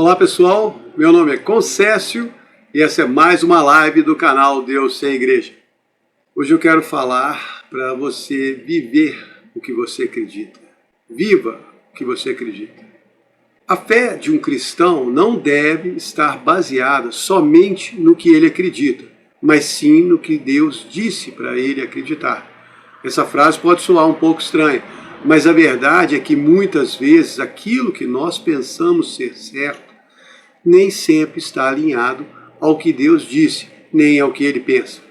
Olá pessoal, meu nome é Concécio e essa é mais uma live do canal Deus Sem Igreja. Hoje eu quero falar para você viver o que você acredita. Viva o que você acredita. A fé de um cristão não deve estar baseada somente no que ele acredita, mas sim no que Deus disse para ele acreditar. Essa frase pode soar um pouco estranha, mas a verdade é que muitas vezes aquilo que nós pensamos ser certo nem sempre está alinhado ao que Deus disse, nem ao que ele pensa.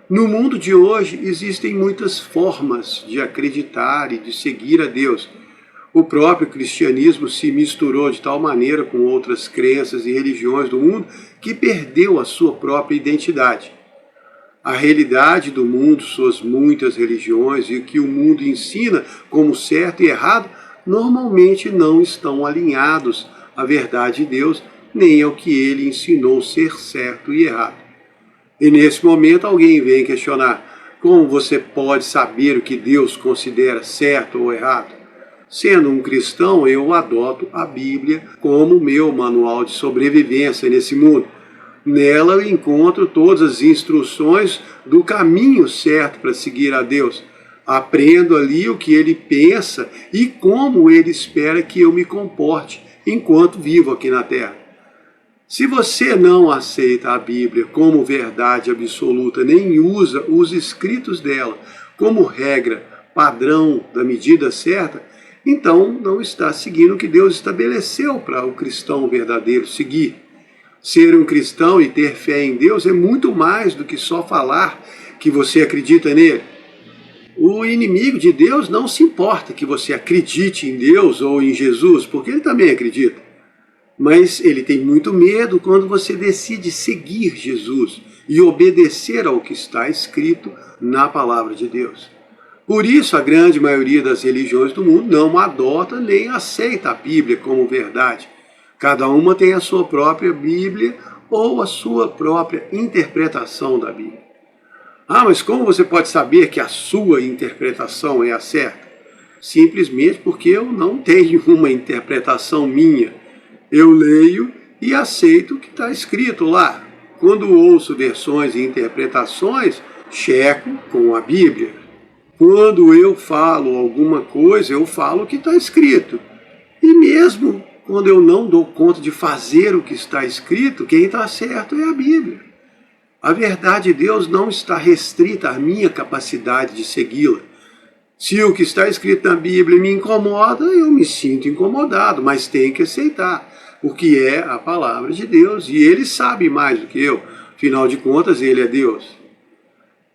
No mundo de hoje existem muitas formas de acreditar e de seguir a Deus. O próprio cristianismo se misturou de tal maneira com outras crenças e religiões do mundo que perdeu a sua própria identidade. A realidade do mundo, suas muitas religiões e o que o mundo ensina como certo e errado, normalmente não estão alinhados à verdade de Deus, nem ao que ele ensinou ser certo e errado. E nesse momento alguém vem questionar: como você pode saber o que Deus considera certo ou errado? Sendo um cristão, eu adoto a Bíblia como meu manual de sobrevivência nesse mundo. Nela eu encontro todas as instruções do caminho certo para seguir a Deus. Aprendo ali o que ele pensa e como ele espera que eu me comporte enquanto vivo aqui na Terra. Se você não aceita a Bíblia como verdade absoluta, nem usa os escritos dela como regra, padrão da medida certa, então não está seguindo o que Deus estabeleceu para o cristão verdadeiro seguir. Ser um cristão e ter fé em Deus é muito mais do que só falar que você acredita nele. O inimigo de Deus não se importa que você acredite em Deus ou em Jesus, porque ele também acredita. Mas ele tem muito medo quando você decide seguir Jesus e obedecer ao que está escrito na palavra de Deus. Por isso, a grande maioria das religiões do mundo não adota nem aceita a Bíblia como verdade. Cada uma tem a sua própria Bíblia ou a sua própria interpretação da Bíblia. Ah, mas como você pode saber que a sua interpretação é a certa? Simplesmente porque eu não tenho uma interpretação minha. Eu leio e aceito o que está escrito lá. Quando ouço versões e interpretações, checo com a Bíblia. Quando eu falo alguma coisa, eu falo o que está escrito. E mesmo quando eu não dou conta de fazer o que está escrito, quem está certo é a Bíblia. A verdade de Deus não está restrita à minha capacidade de segui-la. Se o que está escrito na Bíblia me incomoda, eu me sinto incomodado, mas tenho que aceitar o que é a palavra de Deus. E ele sabe mais do que eu, afinal de contas, ele é Deus.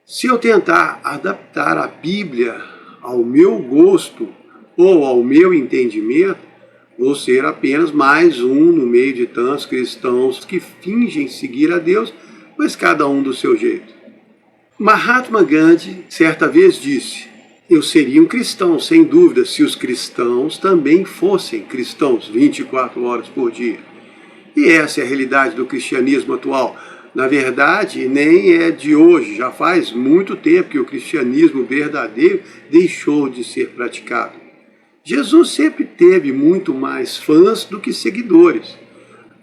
Se eu tentar adaptar a Bíblia ao meu gosto ou ao meu entendimento, vou ser apenas mais um no meio de tantos cristãos que fingem seguir a Deus, mas cada um do seu jeito. Mahatma Gandhi certa vez disse: eu seria um cristão, sem dúvida, se os cristãos também fossem cristãos 24 horas por dia. E essa é a realidade do cristianismo atual. Na verdade, nem é de hoje, já faz muito tempo que o cristianismo verdadeiro deixou de ser praticado. Jesus sempre teve muito mais fãs do que seguidores.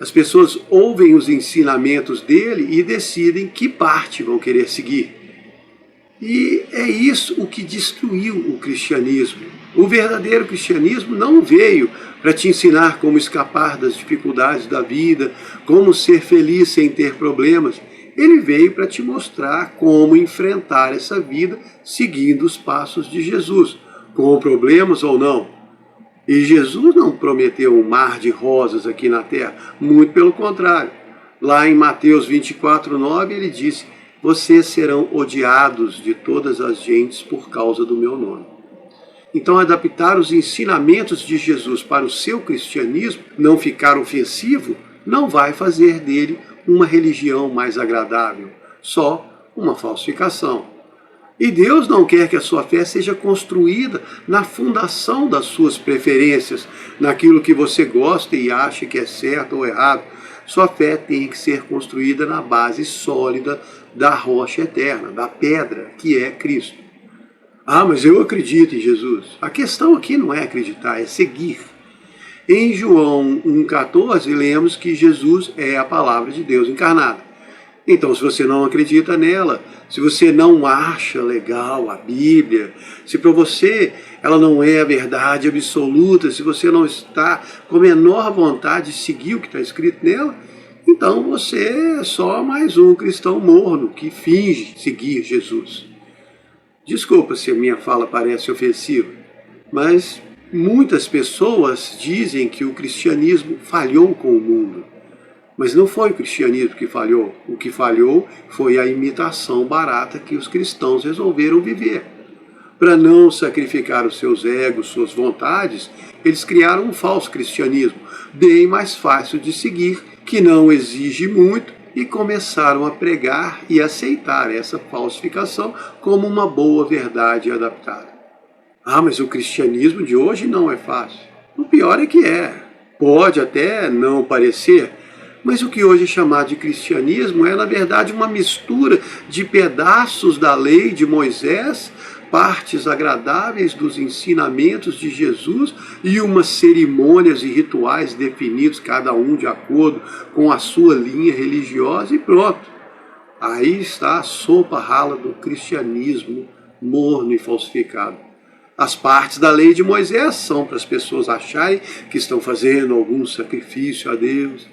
As pessoas ouvem os ensinamentos dele e decidem que parte vão querer seguir. E é isso o que destruiu o cristianismo. O verdadeiro cristianismo não veio para te ensinar como escapar das dificuldades da vida, como ser feliz sem ter problemas. Ele veio para te mostrar como enfrentar essa vida seguindo os passos de Jesus, com problemas ou não. E Jesus não prometeu um mar de rosas aqui na terra, muito pelo contrário. Lá em Mateus 24:9 ele disse: vocês serão odiados de todas as gentes por causa do meu nome. Então, adaptar os ensinamentos de Jesus para o seu cristianismo, não ficar ofensivo, não vai fazer dele uma religião mais agradável, só uma falsificação. E Deus não quer que a sua fé seja construída na fundação das suas preferências, naquilo que você gosta e acha que é certo ou errado. Sua fé tem que ser construída na base sólida da rocha eterna, da pedra, que é Cristo. Ah, mas eu acredito em Jesus. A questão aqui não é acreditar, é seguir. Em João 1,14, lemos que Jesus é a palavra de Deus encarnada. Então, se você não acredita nela, se você não acha legal a Bíblia, se para você ela não é a verdade absoluta, se você não está com a menor vontade de seguir o que está escrito nela, então você é só mais um cristão morno que finge seguir Jesus. Desculpa se a minha fala parece ofensiva, mas muitas pessoas dizem que o cristianismo falhou com o mundo. Mas não foi o cristianismo que falhou. O que falhou foi a imitação barata que os cristãos resolveram viver. Para não sacrificar os seus egos, suas vontades, eles criaram um falso cristianismo, bem mais fácil de seguir, que não exige muito, e começaram a pregar e aceitar essa falsificação como uma boa verdade adaptada. Ah, mas o cristianismo de hoje não é fácil. O pior é que é. Pode até não parecer, mas o que hoje é chamado de cristianismo é, na verdade, uma mistura de pedaços da lei de Moisés, partes agradáveis dos ensinamentos de Jesus e umas cerimônias e rituais definidos, cada um de acordo com a sua linha religiosa, e pronto. Aí está a sopa rala do cristianismo morno e falsificado. As partes da lei de Moisés são para as pessoas acharem que estão fazendo algum sacrifício a Deus.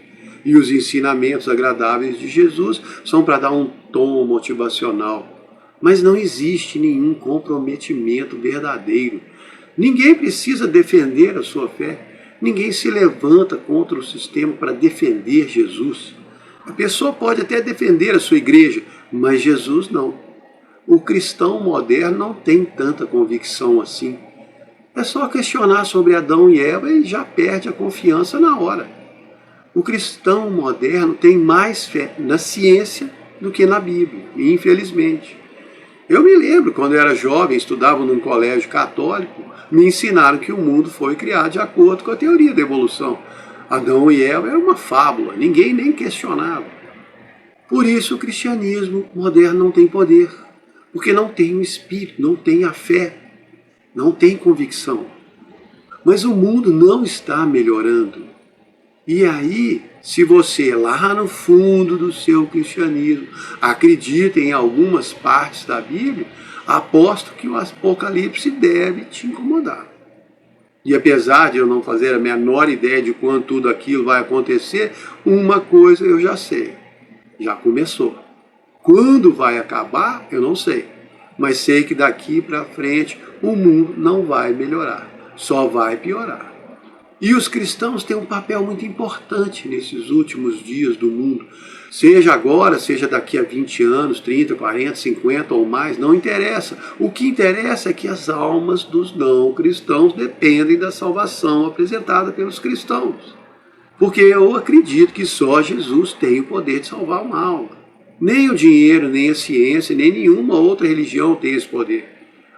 E os ensinamentos agradáveis de Jesus são para dar um tom motivacional. Mas não existe nenhum comprometimento verdadeiro. Ninguém precisa defender a sua fé. Ninguém se levanta contra o sistema para defender Jesus. A pessoa pode até defender a sua igreja, mas Jesus não. O cristão moderno não tem tanta convicção assim. É só questionar sobre Adão e Eva e já perde a confiança na hora. O cristão moderno tem mais fé na ciência do que na Bíblia, infelizmente. Eu me lembro, quando eu era jovem, estudava num colégio católico, me ensinaram que o mundo foi criado de acordo com a teoria da evolução. Adão e Eva era uma fábula, ninguém nem questionava. Por isso o cristianismo moderno não tem poder, porque não tem o espírito, não tem a fé, não tem convicção. Mas o mundo não está melhorando. E aí, se você lá no fundo do seu cristianismo acredita em algumas partes da Bíblia, aposto que o Apocalipse deve te incomodar. E apesar de eu não fazer a menor ideia de quando tudo aquilo vai acontecer, uma coisa eu já sei, já começou. Quando vai acabar, eu não sei, mas sei que daqui para frente o mundo não vai melhorar, só vai piorar. E os cristãos têm um papel muito importante nesses últimos dias do mundo. Seja agora, seja daqui a 20 anos, 30, 40, 50 ou mais, não interessa. O que interessa é que as almas dos não cristãos dependem da salvação apresentada pelos cristãos. Porque eu acredito que só Jesus tem o poder de salvar uma alma. Nem o dinheiro, nem a ciência, nem nenhuma outra religião tem esse poder.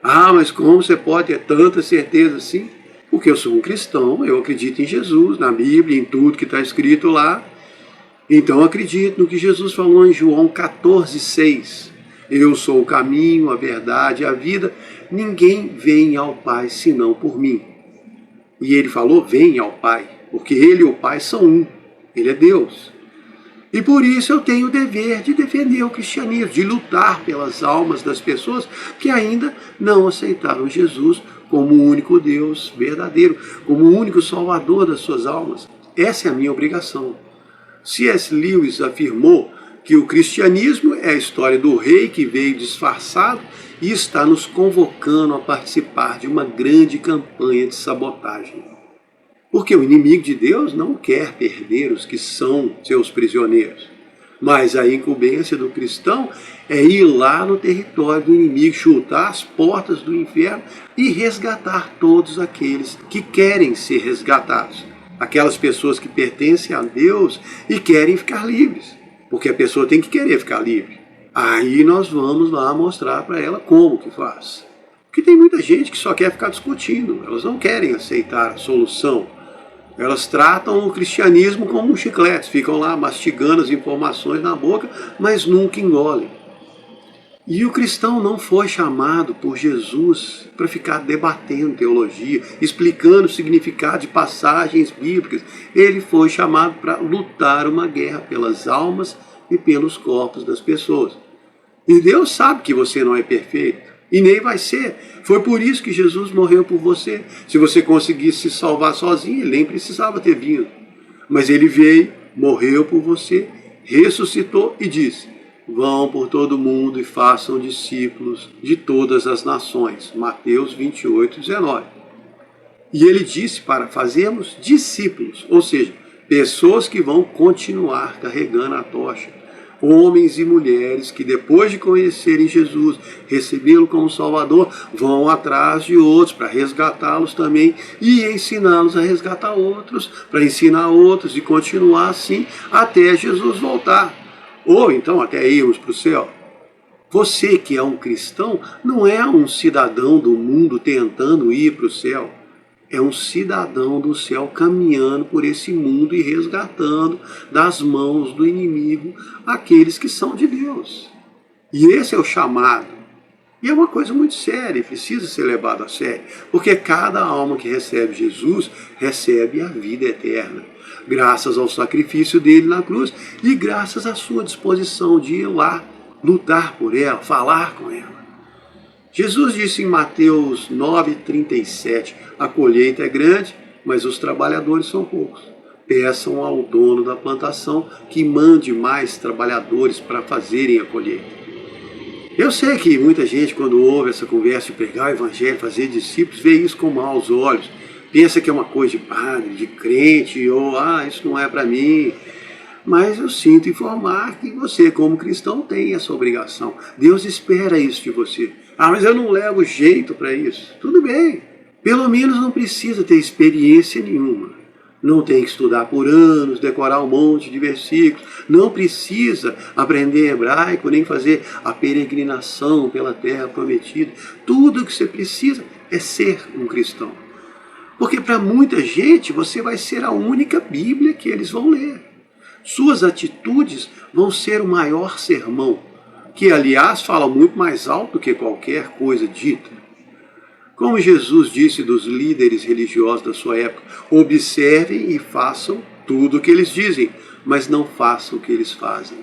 Ah, mas como você pode ter tanta certeza assim? Porque eu sou um cristão, eu acredito em Jesus, na Bíblia, em tudo que está escrito lá. Então eu acredito no que Jesus falou em João 14,6. Eu sou o caminho, a verdade e a vida. Ninguém vem ao Pai senão por mim. E ele falou, vem ao Pai, porque ele e o Pai são um. Ele é Deus. E por isso eu tenho o dever de defender o cristianismo, de lutar pelas almas das pessoas que ainda não aceitaram Jesus como o único Deus verdadeiro, como o único Salvador das suas almas. Essa é a minha obrigação. C.S. Lewis afirmou que o cristianismo é a história do rei que veio disfarçado e está nos convocando a participar de uma grande campanha de sabotagem. Porque o inimigo de Deus não quer perder os que são seus prisioneiros. Mas a incumbência do cristão é ir lá no território do inimigo, chutar as portas do inferno e resgatar todos aqueles que querem ser resgatados. Aquelas pessoas que pertencem a Deus e querem ficar livres. Porque a pessoa tem que querer ficar livre. Aí nós vamos lá mostrar para ela como que faz. Porque tem muita gente que só quer ficar discutindo, elas não querem aceitar a solução. Elas tratam o cristianismo como um chiclete, ficam lá mastigando as informações na boca, mas nunca engolem. E o cristão não foi chamado por Jesus para ficar debatendo teologia, explicando o significado de passagens bíblicas. Ele foi chamado para lutar uma guerra pelas almas e pelos corpos das pessoas. E Deus sabe que você não é perfeito, e nem vai ser. Foi por isso que Jesus morreu por você. Se você conseguisse se salvar sozinho, ele nem precisava ter vindo. Mas ele veio, morreu por você, ressuscitou e disse: vão por todo mundo e façam discípulos de todas as nações. Mateus 28, 19. E ele disse para fazermos discípulos, ou seja, pessoas que vão continuar carregando a tocha. Homens e mulheres que depois de conhecerem Jesus, recebê-lo como Salvador, vão atrás de outros para resgatá-los também e ensiná-los a resgatar outros, para ensinar outros e continuar assim até Jesus voltar. Ou então até irmos para o céu. Você que é um cristão não é um cidadão do mundo tentando ir para o céu. É um cidadão do céu caminhando por esse mundo e resgatando das mãos do inimigo aqueles que são de Deus. E esse é o chamado. E é uma coisa muito séria, precisa ser levado a sério, porque cada alma que recebe Jesus recebe a vida eterna, graças ao sacrifício dele na cruz e graças à sua disposição de ir lá, lutar por ela, falar com ela. Jesus disse em Mateus 9,37, a colheita é grande, mas os trabalhadores são poucos. Peçam ao dono da plantação que mande mais trabalhadores para fazerem a colheita. Eu sei que muita gente, quando ouve essa conversa de pregar o evangelho, fazer discípulos, vê isso com maus olhos. Pensa que é uma coisa de padre, de crente, ou isso não é para mim. Mas eu sinto informar que você, como cristão, tem essa obrigação. Deus espera isso de você. Mas eu não levo jeito para isso. Tudo bem. Pelo menos não precisa ter experiência nenhuma. Não tem que estudar por anos, decorar um monte de versículos. Não precisa aprender hebraico, nem fazer a peregrinação pela terra prometida. Tudo o que você precisa é ser um cristão. Porque para muita gente você vai ser a única Bíblia que eles vão ler. Suas atitudes vão ser o maior sermão, que aliás fala muito mais alto do que qualquer coisa dita. Como Jesus disse dos líderes religiosos da sua época, observem e façam tudo o que eles dizem, mas não façam o que eles fazem.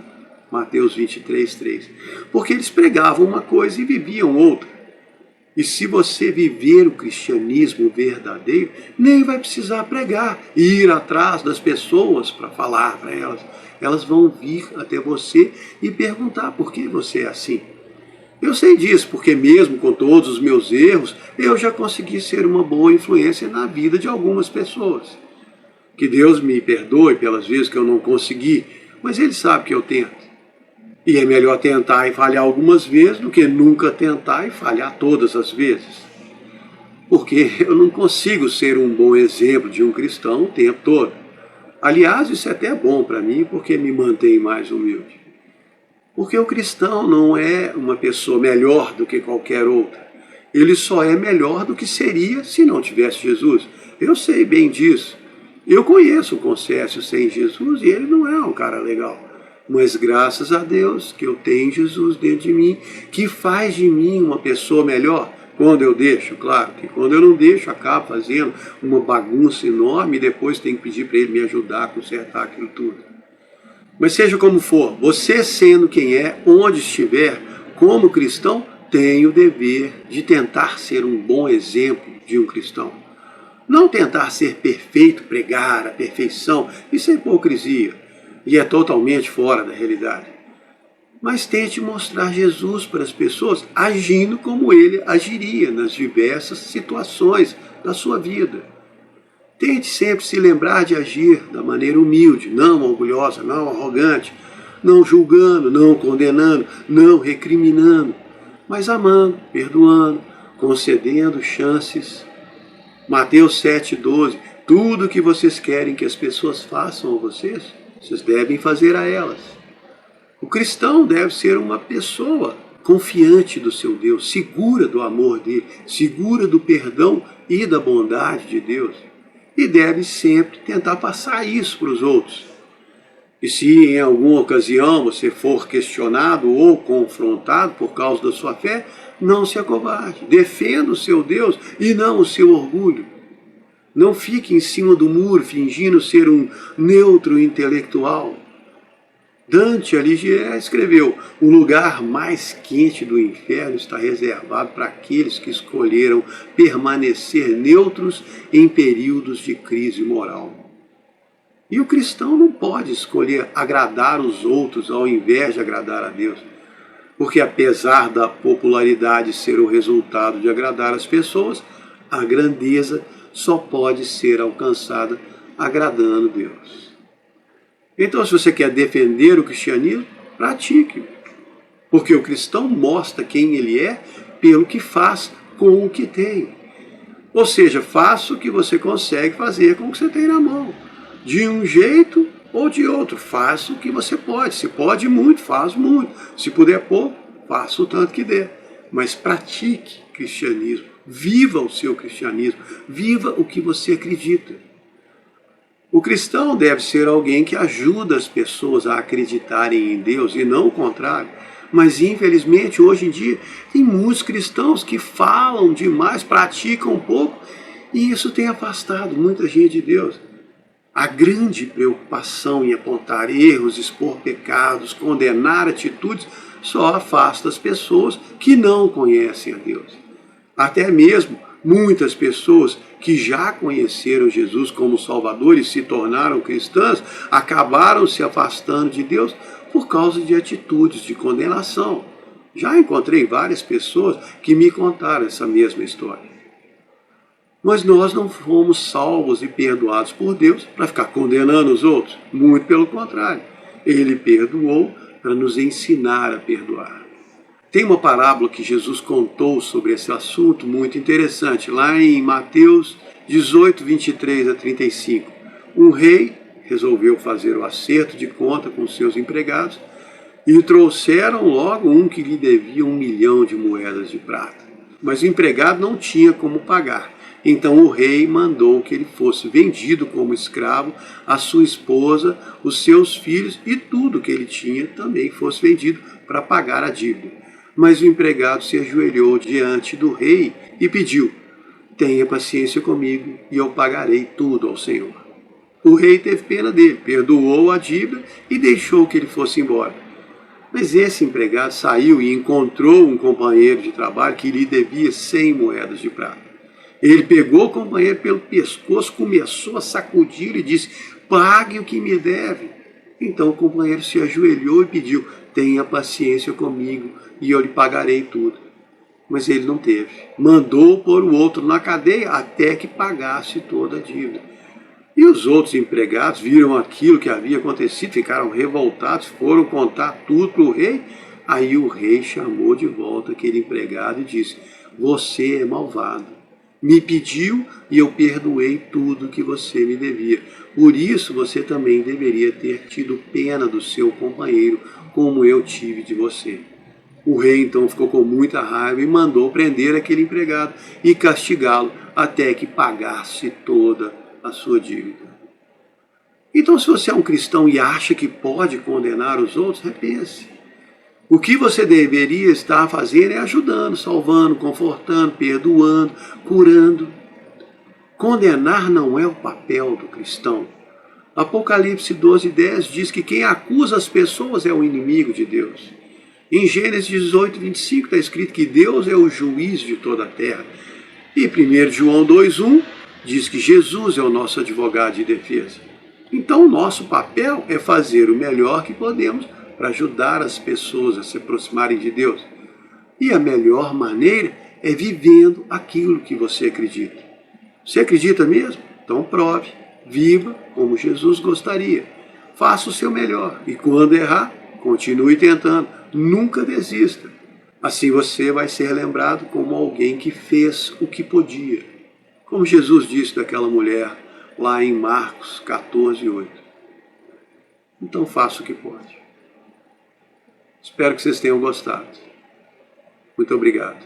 Mateus 23, 3. Porque eles pregavam uma coisa e viviam outra. E se você viver o cristianismo verdadeiro, nem vai precisar pregar, ir atrás das pessoas para falar para elas. Elas vão vir até você e perguntar por que você é assim. Eu sei disso, porque mesmo com todos os meus erros, eu já consegui ser uma boa influência na vida de algumas pessoas. Que Deus me perdoe pelas vezes que eu não consegui, mas Ele sabe que eu tento. E é melhor tentar e falhar algumas vezes do que nunca tentar e falhar todas as vezes. Porque eu não consigo ser um bom exemplo de um cristão o tempo todo. Aliás, isso é até bom para mim, porque me mantém mais humilde. Porque o cristão não é uma pessoa melhor do que qualquer outra. Ele só é melhor do que seria se não tivesse Jesus. Eu sei bem disso. Eu conheço o Concécio sem Jesus e ele não é um cara legal. Mas graças a Deus que eu tenho Jesus dentro de mim, que faz de mim uma pessoa melhor. Quando eu deixo, claro, que quando eu não deixo, acabo fazendo uma bagunça enorme e depois tenho que pedir para ele me ajudar a consertar aquilo tudo. Mas seja como for, você sendo quem é, onde estiver, como cristão, tem o dever de tentar ser um bom exemplo de um cristão. Não tentar ser perfeito, pregar a perfeição, isso é hipocrisia e é totalmente fora da realidade. Mas tente mostrar Jesus para as pessoas agindo como ele agiria nas diversas situações da sua vida. Tente sempre se lembrar de agir da maneira humilde, não orgulhosa, não arrogante, não julgando, não condenando, não recriminando, mas amando, perdoando, concedendo chances. Mateus 7,12. Tudo que vocês querem que as pessoas façam a vocês devem fazer a elas. O cristão deve ser uma pessoa confiante do seu Deus, segura do amor dele, segura do perdão e da bondade de Deus. E deve sempre tentar passar isso para os outros. E se em alguma ocasião você for questionado ou confrontado por causa da sua fé, não se acovarde. Defenda o seu Deus e não o seu orgulho. Não fique em cima do muro fingindo ser um neutro intelectual. Dante Alighieri escreveu: o lugar mais quente do inferno está reservado para aqueles que escolheram permanecer neutros em períodos de crise moral. E o cristão não pode escolher agradar os outros ao invés de agradar a Deus. Porque apesar da popularidade ser o resultado de agradar as pessoas, a grandeza só pode ser alcançada agradando Deus. Então, se você quer defender o cristianismo, pratique-o. Porque o cristão mostra quem ele é pelo que faz com o que tem. Ou seja, faça o que você consegue fazer com o que você tem na mão. De um jeito ou de outro. Faça o que você pode. Se pode muito, faz muito. Se puder pouco, faça o tanto que der. Mas pratique cristianismo. Viva o seu cristianismo. Viva o que você acredita. O cristão deve ser alguém que ajuda as pessoas a acreditarem em Deus e não o contrário. Mas infelizmente hoje em dia tem muitos cristãos que falam demais, praticam um pouco e isso tem afastado muita gente de Deus. A grande preocupação em apontar erros, expor pecados, condenar atitudes só afasta as pessoas que não conhecem a Deus. Até mesmo muitas pessoas que já conheceram Jesus como Salvador e se tornaram cristãs, acabaram se afastando de Deus por causa de atitudes de condenação. Já encontrei várias pessoas que me contaram essa mesma história. Mas nós não fomos salvos e perdoados por Deus para ficar condenando os outros. Muito pelo contrário. Ele perdoou para nos ensinar a perdoar. Tem uma parábola que Jesus contou sobre esse assunto muito interessante, lá em Mateus 18, 23 a 35. Um rei resolveu fazer o acerto de conta com seus empregados e trouxeram logo um que lhe devia 1 milhão de moedas de prata. Mas o empregado não tinha como pagar. Então o rei mandou que ele fosse vendido como escravo, a sua esposa, os seus filhos e tudo que ele tinha também fosse vendido para pagar a dívida. Mas o empregado se ajoelhou diante do rei e pediu: tenha paciência comigo e eu pagarei tudo ao Senhor. O rei teve pena dele, perdoou a dívida e deixou que ele fosse embora. Mas esse empregado saiu e encontrou um companheiro de trabalho que lhe devia 100 moedas de prata. Ele pegou o companheiro pelo pescoço, começou a sacudir e disse: pague o que me deve. Então o companheiro se ajoelhou e pediu: tenha paciência comigo e eu lhe pagarei tudo. Mas ele não teve. Mandou pôr o outro na cadeia até que pagasse toda a dívida. E os outros empregados viram aquilo que havia acontecido, ficaram revoltados, foram contar tudo para o rei. Aí o rei chamou de volta aquele empregado e disse: você é malvado. Me pediu e eu perdoei tudo que você me devia. Por isso você também deveria ter tido pena do seu companheiro, como eu tive de você. O rei então ficou com muita raiva e mandou prender aquele empregado e castigá-lo até que pagasse toda a sua dívida. Então, se você é um cristão e acha que pode condenar os outros, repense. O que você deveria estar fazendo é ajudando, salvando, confortando, perdoando, curando. Condenar não é o papel do cristão. Apocalipse 12:10 diz que quem acusa as pessoas é o inimigo de Deus. Em Gênesis 18, 25 está escrito que Deus é o juiz de toda a terra. E 1 João 2:1 diz que Jesus é o nosso advogado de defesa. Então o nosso papel é fazer o melhor que podemos para ajudar as pessoas a se aproximarem de Deus. E a melhor maneira é vivendo aquilo que você acredita. Você acredita mesmo? Então prove, viva como Jesus gostaria. Faça o seu melhor e quando errar, continue tentando, nunca desista. Assim você vai ser lembrado como alguém que fez o que podia. Como Jesus disse daquela mulher lá em Marcos 14:8. Então faça o que pode. Espero que vocês tenham gostado. Muito obrigado.